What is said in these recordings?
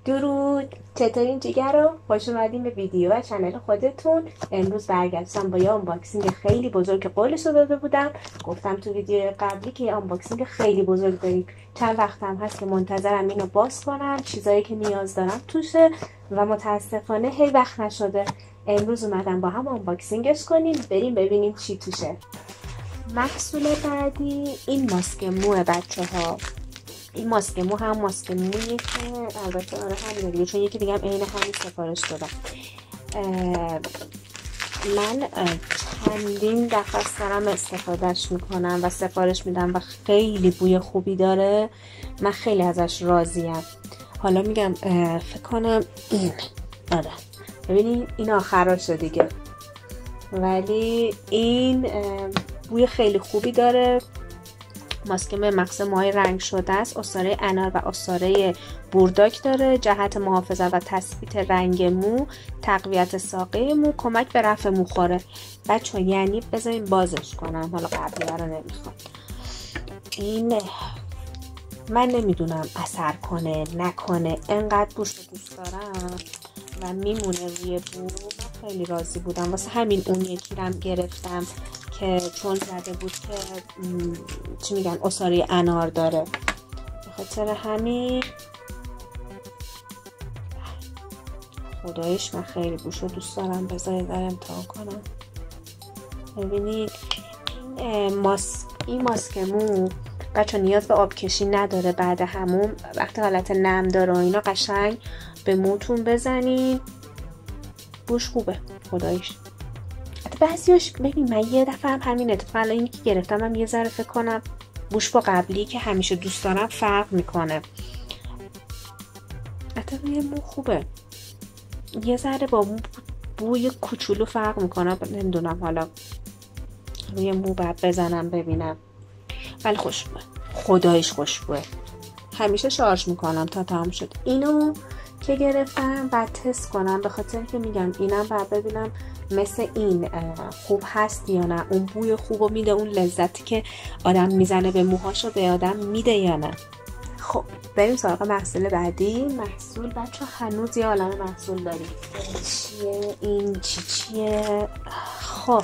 درود، چطورین جیگر رو؟ خوش اومدین به ویدیو و چنل خودتون. امروز برگشتم با یه آنباکسینگ خیلی بزرگ که قولش رو داده بودم. گفتم تو ویدیو قبلی که یه آنباکسینگ خیلی بزرگ داریم. چند وقتم هست که منتظرم اینو باز کنم، چیزایی که نیاز دارم توشه و متاسفانه هی وقت نشده. امروز اومدم با هم آنباکسینگش کنیم، بریم ببینیم چی توشه. محصول بعدی این ماسک موه بچه‌ها. این ماسک مو هم ماسک مویه که البته آره همینه دیگه، چون یکی دیگه هم عین همین سفارش دادم. من چندین دفعه از دارم استفادهش میکنم و سفارش میدم و خیلی بوی خوبی داره. من خیلی ازش راضیم. حالا میگم فکر کنم این آره ببینید این آخراشه دیگه، ولی این بوی خیلی خوبی داره. ماسک مغز موهای رنگ شده است، استاره انار و استاره بورداک داره. جهت محافظت و تثبیت رنگ مو، تقویت ساقه مو، کمک به رفع موخوره. بچه یعنی بذارین بازش کنم، حالا قبلیه رو نمیخوام. این من نمیدونم اثر کنه نکنه، انقدر بوش رو دوست دارم و میمونه روی بو. من خیلی راضی بودم، واسه همین اون یکی رم گرفتم که چون زده بود که چی میگن عصاره انار داره، به خاطر همین خدایش من خیلی بوشو دوست دارم. بذارید در امتحان کنم. ببینید این ماسک مو بچه نیاز به آب کشی نداره. بعد همون وقتی حالت نم داره اینا قشنگ به موتون بزنین، بوش خوبه خدایش. بعضیاش ببین من یه دفعه هم همین اتفاق الان اینی که گرفتم هم یه ذره فکر کنم بوش با قبلی که همیشه دوست دارم فرق میکنه. حتی روی مو خوبه، یه ذره با بوی کوچولو فرق میکنه. نمیدونم حالا روی مو باید بزنم ببینم، ولی خوشبوه خدایش خوشبوه. همیشه شارژ میکنم تا تمام شد. اینو که گرفتم بعد تست کنم، به خاطر که میگم اینم بعد ببینم مثل این خوب هست یا نه، اون بوی خوبو میده، اون لذتی که آدم میزنه به موهاشو به آدم میده یا نه. خب بریم سراغ محصول بعدی. محصول بچه هنوز یه عالمه محصول داریم. چیه این چیه؟ خب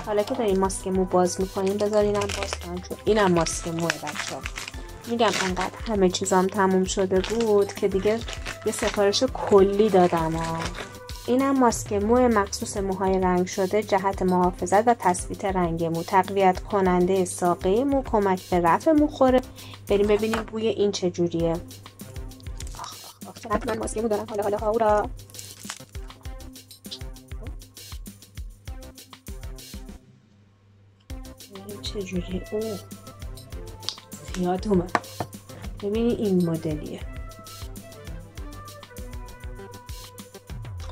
حالا که داریم ماسک مو باز میکنیم بذار اینم باز کنم، چون اینم ماسک موه بچه. میگم انقدر همه چیزام تموم شده بود که دیگه یه سفارش کلی دادم. اینم ماسک مو مخصوص موهای رنگ شده، جهت محافظت و تثبیت رنگ مو، تقویت کننده ساقه مو، کمک به رفع موخوره. بریم ببینیم بوی این چجوریه. آخ چقدر من ماسک مو دارم. حالا هاورا این چجوریه؟ اوه زیاد اومد. ببینید این مدلیه،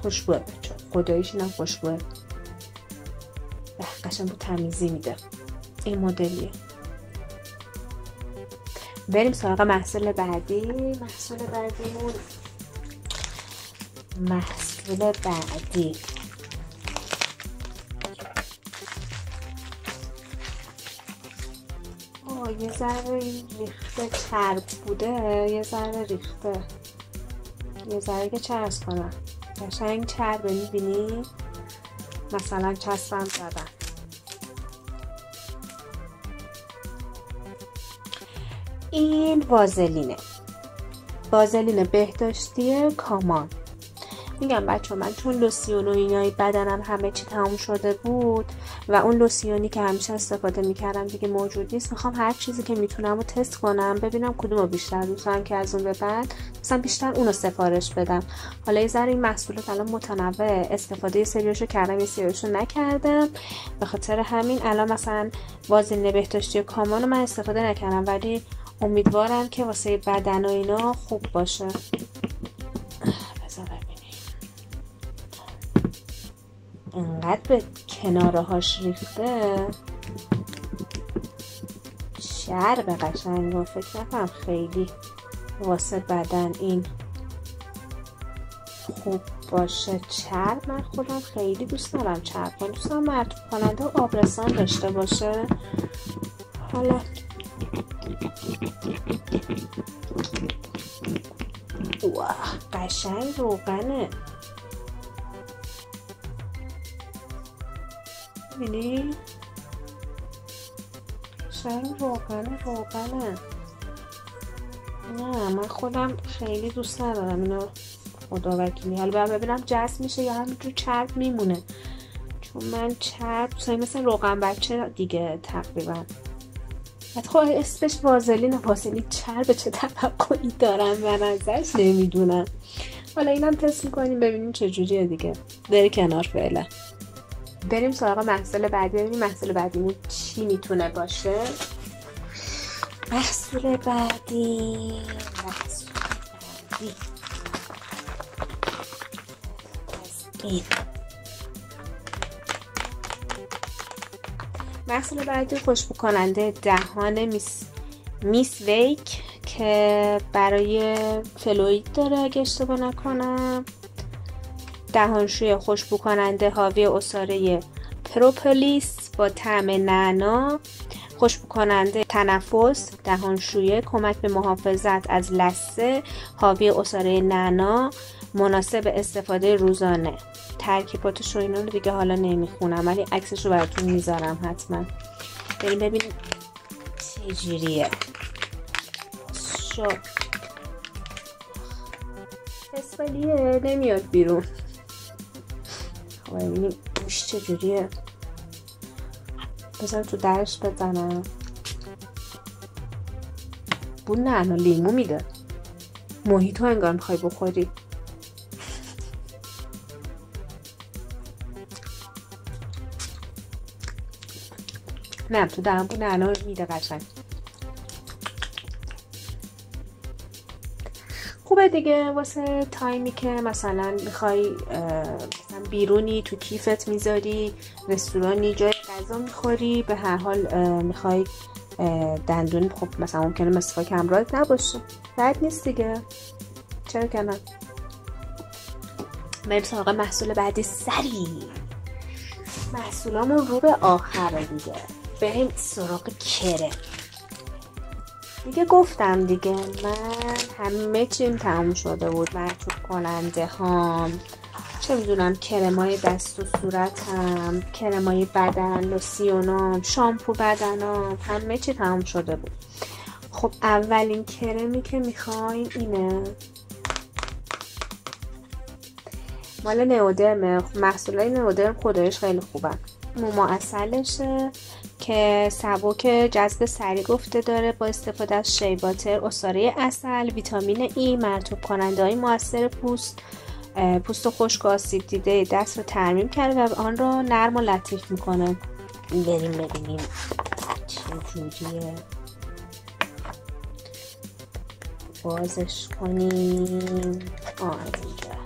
خوشبوه بچه خداییش اینم خوشبوه، قشنگ بود تمیزی میده. این مدلیه. بریم سراغ محصول بعدی. محصول بعدی یه ذره ریخته، چرب بوده، یه ذره ریخته، یه ذره که چرس کنم قشنگ چربه. میبینی مثلا چسبم زدن. این وازلین بهداشتی کامان. میگم بچه من چون لوسیون و اینای بدنم همه چی تموم شده بود و اون لوسیونی که همیشه استفاده میکردم دیگه موجود نیست، میخوام هر چیزی که میتونم رو تست کنم ببینم کدومو بیشتر دوست دارم که از اون به بعد مثلا بیشتر اونو سفارش بدم. حالا یه ذره این محصولات الان متنوع، استفاده سریاشو کردم یه سریاشو نکردم، به خاطر همین الان مثلا وازلین بهداشتی کامانو من استفاده نکردم، ولی امیدوارم که واسه بدن و اینا خوب باشه. انقدر به کناره هاش ریخته چرب قشنگ و فکر نکنم خیلی واسه بدن این خوب باشه. چرب من خودم خیلی دوست دارم چرب، من دوست دارم مرطوب کننده و آبرسان داشته باشه. حالا قشنگ روغنه. ببینی؟ قشنگ روغنه. نه من خودم خیلی دوست ندارم اینو، خدا وکیلی. حالا باید ببینم جذب میشه یا همینجور چرب میمونه، چون من چرب مثل روغن بچه دیگه تقریبا. حتی خب اسمش وازلین چرب، چه توقعی دارم من ازش نمیدونم. حالا اینم تست میکنیم ببینیم چجوریه دیگه. بره کنار فعلا. بریم سراغ محصول بعدی، ببینیم محصول بعدیمون چی میتونه باشه. محصول بعدی محصول بعدی خوشبو کننده دهان میس ویک که برای فلوید داره اگه اشتباه نکنم. دهانشوی خوشبو کننده حاوی عصاره پروپولیس با طعم نعنا، خوشبو کننده تنفس، دهانشویه کمک به محافظت از لثه، حاوی عصاره نعنا، مناسب استفاده روزانه. ترکیباتش رو اینا دیگه حالا نمیخونم ولی عکسش رو براتون میذارم حتما. بریم ببینیم چجوریه. شو اسفالیه نمیاد بیرون. خب ببینیم گوش چجوریه. بذار تو درش بزنم. بو نعنا لیمو میده. موهیتو انگار میخوای بخوری. نه تو دارم بو نعنا میده قشنگ. خوبه دیگه واسه تایمی که مثلا میخوای مثلا بیرونی تو کیفت میذاری، رستورانی جای غذا میخوری، به هر حال میخوای دندون، خب مثلا ممکنه مسواک همراهت نباشه، بد نیست دیگه، چرا که نه. بریم سراغ محصول بعدی. سریع محصولامون رو به آخره دیگه. بریم سراغ کرم. دیگه گفتم دیگه من همه چیم تموم شده بود. مرطوب کننده هام، چه میدونم کرمای دست و صورتم، کرمای بدن، لوسیونام، شامپو بدنام، همه چی تموم شده بود. خب اولین کرمی که میخوایم اینه، مال نئودرم. محصولای نئودرم خودش خیلی خوبه. موما عسلشه که سبک جذب سریع گفته داره با استفاده از شی باتر، عصاره عسل، ویتامین ای، مرطوب کننده های موثر پوست خشک و آسیب دیده دست رو ترمیم کرده و آن رو نرم و لطیف میکنه. بریم ببینیم چجوریه. بازش کنیم. اینجا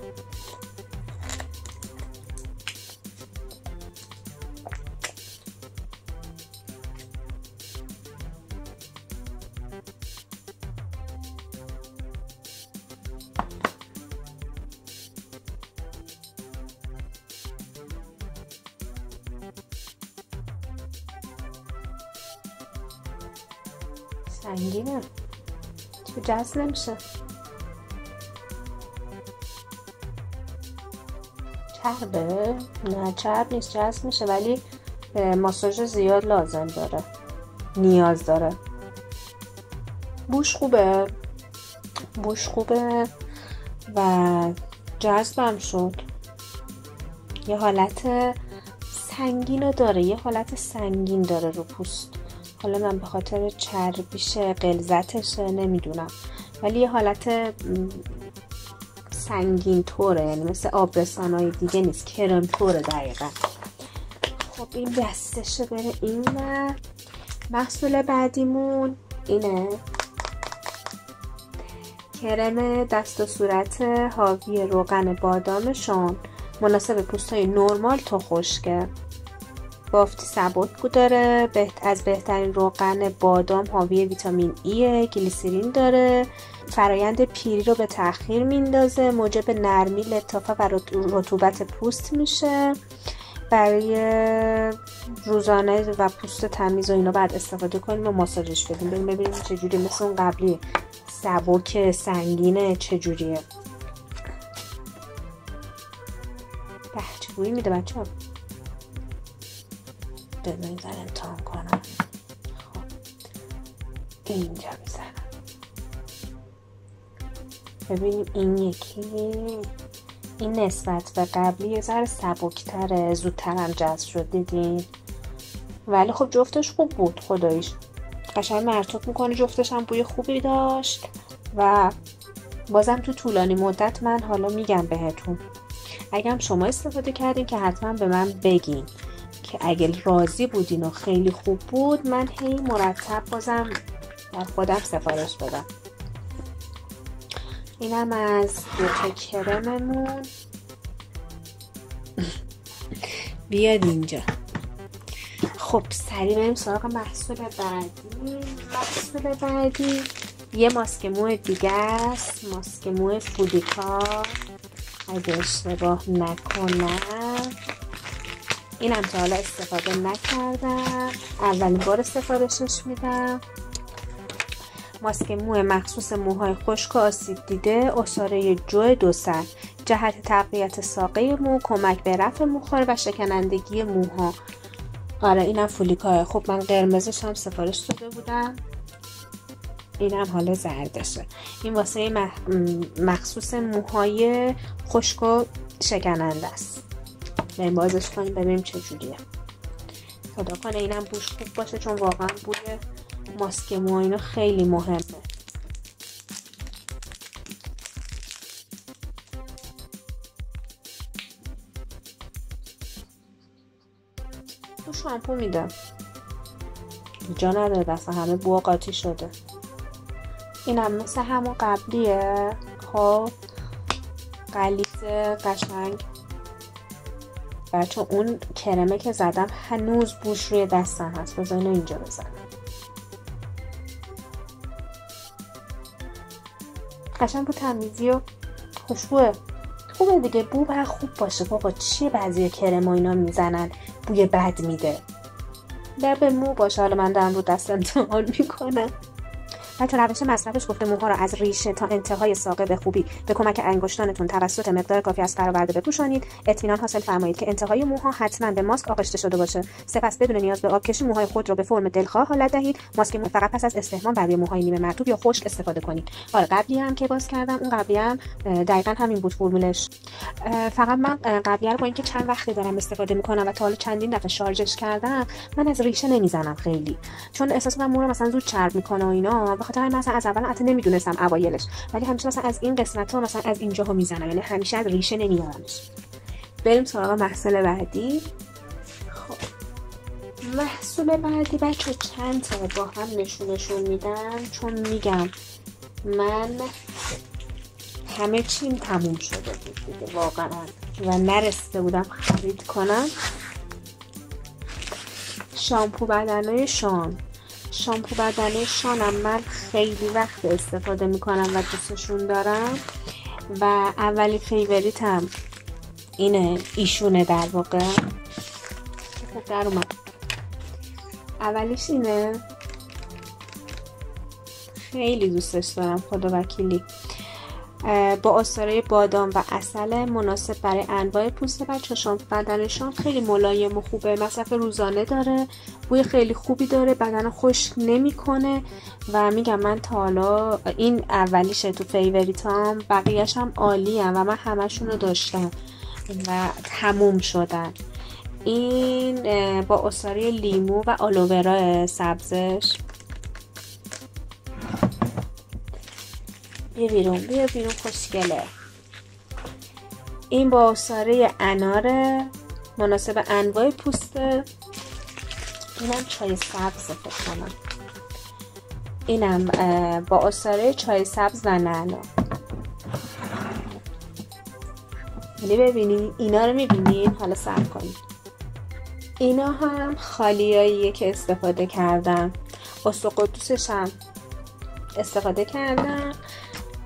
سنگینه، تو جذب نمیشه. چربه؟ نه چرب نیست، جذب میشه ولی ماساژ زیاد لازم داره، نیاز داره. بوش خوبه و جذبم شد. یه حالت سنگین داره، یه حالت سنگین داره رو پوست. حالا من به خاطر چربیشه، غلظتشه، نمیدونم، ولی یه حالت سنگین طوره، یعنی مثل آبرسانای دیگه نیست، کرم طوره دقیقا. خب این دستشه بره این. محصول بعدیمون اینه، کرم دست و صورت حاوی روغن بادامشون، مناسب پوستای نرمال تا خشکه، بافتی سبک داره، از بهترین روغن بادام، حاوی ویتامین ای، گلیسرین داره، فرایند پیری رو به تأخیر میندازه، موجب نرمی، لطافت و رطوبت پوست میشه. برای روزانه و پوست تمیز و اینا بعد استفاده کنیم و ماساژش بدیم. بریم ببینیم چجوری، مثل اون قبلی سبک سنگینه چجوریه. خوشبویی میده بچه ها. بذاریم زن امتحان کنم. خب اینجا میزنم. ببینیم این یکی، این نسبت به قبلی یه ذره سبکتره، زودترم جذب شد دیدین. ولی خب جفتش خوب بود خداییش، قشنگ مرطوب میکنه. جفتش هم بوی خوبی داشت و بازم تو طولانی مدت من حالا میگم بهتون، اگه هم شما استفاده کردین که حتما به من بگین که اگه راضی بودین و خیلی خوب بود، من هی مرتب بازم در خودم سفارش بدم. اینم از دوتا کرممون. بیاد اینجا. خب سریع بریم سراغ محصول بعدی. یه ماسک مو دیگه است، ماسک مو فودیکا اگه اشتباه نکنم. اینم تا حالا استفاده نکردم، اولین بار استفادهش میدم. ماسک مو مخصوص موهای خشک و آسیب دیده، عصاره جو 2 سر، جهت تقویت ساقه مو، کمک به رفع موخواره و شکنندگی موها. آره اینم فولیکاه. خب من قرمزش هم سفارش داده بودم، اینم حالا زردشه. این واسه مخصوص موهای خشک و شکننده است. بریم بازش کنیم ببینیم چجوریه. خدا کنه اینم بوش خوب باشه، چون واقعا بوی ماسک مو اینو خیلی مهمه. تو شامپو میدم جا نداره، دست همه بو قاطی شده. اینم مثل همون قبلیه. خب غلیظ قشنگ، بچه اون کرمه که زدم هنوز بوش روی دستم هست. بذارین اینجا بزنم. قشنگ بو تمیزی و خوشبوه. خوبه دیگه، بو باید خوب باشه. بابا چیه بعضی کرم و اینا میزنن بوی بد میده؟ در به مو باشه. حالا من دارم رو دست امتحان میکنم. بچه روش مصرفش گفته موها را از ریشه تا انتهای ساقه به خوبی به کمک انگشتانتون توسط مقدار کافی از فراورده بپوشانید. اطمینان حاصل فرمایید که انتهای موها حتما به ماسک آغشته شده باشه. سپس بدون نیاز به آب کشی موهای خود را به فرم دلخواه حالت دهید. ماسک مو فقط پس از استحمام برای موهای نیمه مرطوب یا خشک استفاده کنید. آره قبلی هم که باز کردم، اون قبلی هم دقیقاً همین بود فرمولش. فقط من قبلی رو با اینکه چند وقتی دارم استفاده میکنم و تا حالا چندین دفعه شارژش کردم، من از ریشه نمیزنم خیلی، چون احساس میکنم مو رو مثلا زود چرب میکنه و اینا. بخاطر مثلا از اول حتی نمیدونستم اوایلش، ولی همیشه مثلا از این قسمت‌ها مثلا از اینجاها میزنم، یعنی همیشه از ریشه نمیارمش. بریم سراغ محصول بعدی. خب محصول بعدی بچه چند تا با هم نشون میدم، چون میگم من همه چیم تموم شده بود دیگه واقعا و نرسیده بودم خرید کنم. شامپو بدنه شامپو بدنه شانم من خیلی وقت استفاده میکنم و دوستشون دارم و اولی فیوریتم اینه، ایشونه در واقع. خب در اومد اولیش اینه، خیلی دوستش دارم خدا وکیلی. با عصاره بادام و عسل، مناسب برای انواع پوست بچه. شامپو بدنشان خیلی ملایم و خوبه، مصرف روزانه داره، بوی خیلی خوبی داره، بدن خشک نمیکنه و میگم من تا حالا این اولیشه تو فیوریتام، بقیه‌اش هم عالی هم و من همشون رو داشتم و تموم شدن. این با عصاره لیمو و آلوورا سبزش. بیا بیرون خوشگله. این با عصاره اناره، مناسب انواع پوسته. اینم چای سبز فکر کنم. اینم با عصاره چای سبز و نعنا. یعنی ببینید اینا رو میبینید، حالا صبر کنید. اینا هم خالیاییه که استفاده کردم. اسطقدوسش هم استفاده کردم.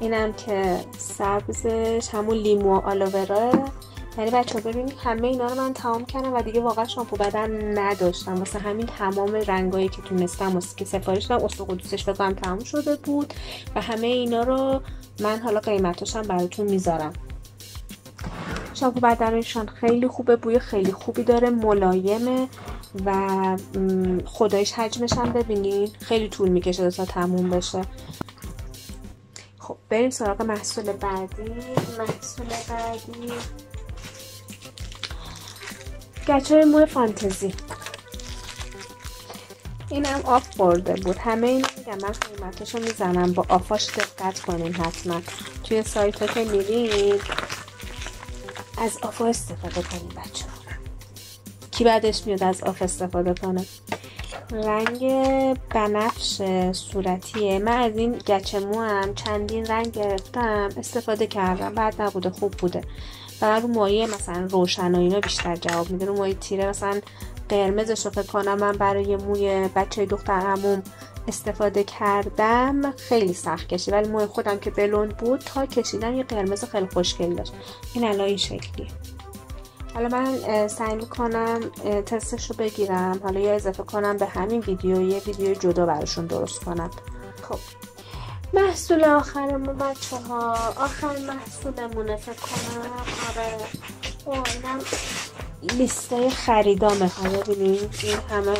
اینم که سبزش همون لیمو و آلوورا. یعنی بچه ببینید همه اینا رو من تمام کردم و دیگه واقعا شامپو بدن نداشتم، واسه همین تمام رنگایی که تونستم واسه که سفارش دادم اسطقدوسش فکرم تمام شده بود و همه اینا رو من حالا قیمتاشم براتون میذارم. شامپو بدنشان خیلی خوبه، بوی خیلی خوبی داره، ملایمه و خدایش حجمش هم ببینین خیلی طول میکشه تا تموم بشه. خب بریم سراغ محصول بعدی. گچای مو فانتزی. اینم آف خورده بود. همه این میگم من قیمتاشو میزنم، با آفاش دقت کنین حتما. توی سایت ها که میرید از آفا استفاده کنین بچه ها. کی بعدش میاد از آف استفاده کنه؟ رنگ بنفش صورتیه. من از این گچ مو هم چندین رنگ گرفتم استفاده کردم، بعد نبوده، خوب بوده. فقط رو مایه مثلا روشن و اینا بیشتر جواب میده. رو مایه تیره مثلا قرمزش رو فکر کنم من برای موی بچه دختر عموم استفاده کردم، خیلی سخت کشید، ولی موی خودم که بلوند بود تا کشیدم یه قرمز خیلی خوشگل داشت. این الان این شکلیه. حالا من سعی میکنم تستش رو بگیرم، حالا یا اضافه کنم به همین ویدیو، یه ویدیو جدا براشون درست کنم. خب محصول آخرمون بچه ها، آخر محصولمونه فکر کنم. آره اینم لیسته خریدامه. ببینید این همه.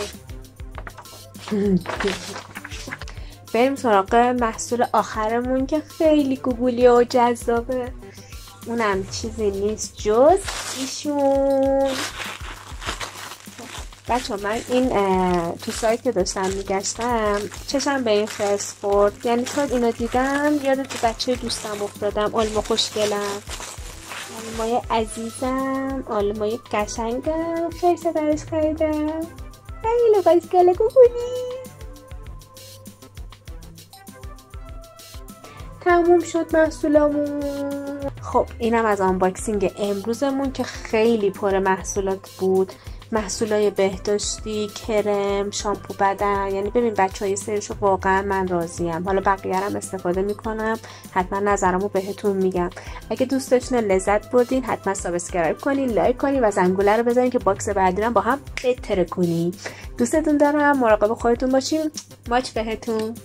بریم سراغ محصول آخرمون که خیلی گوگلیه و جذابه. اونم چیزی نیست جز ایشون. بچه من این تو سایت که داشتم میگشتم چشم به این خرس خورد، یعنی تا اینو دیدم یاد بچه دوستم افتادم. آلما خوشگلم، آلمای عزیزم، آلمای قشنگم، خیلی درش خریدم، خیلی خوشگله گوگلی. تموم شد محصولمون. خب اینم از آنباکسینگ امروزمون که خیلی پر محصولات بود. محصولای بهداشتی، کرم، شامپو بدن، یعنی ببین بچه‌های سریشو واقعا من راضیم. حالا بقیه هم استفاده میکنم، حتما نظرمو بهتون میگم. اگه دوست داشتین لذت بردین حتما سابسکرایب کنین، لایک کنین و زنگوله رو بزنین که باکس بعدی رو با هم بتره کنین. دوستتون دارم، مراقب خودتون باشین. ماچ بهتون.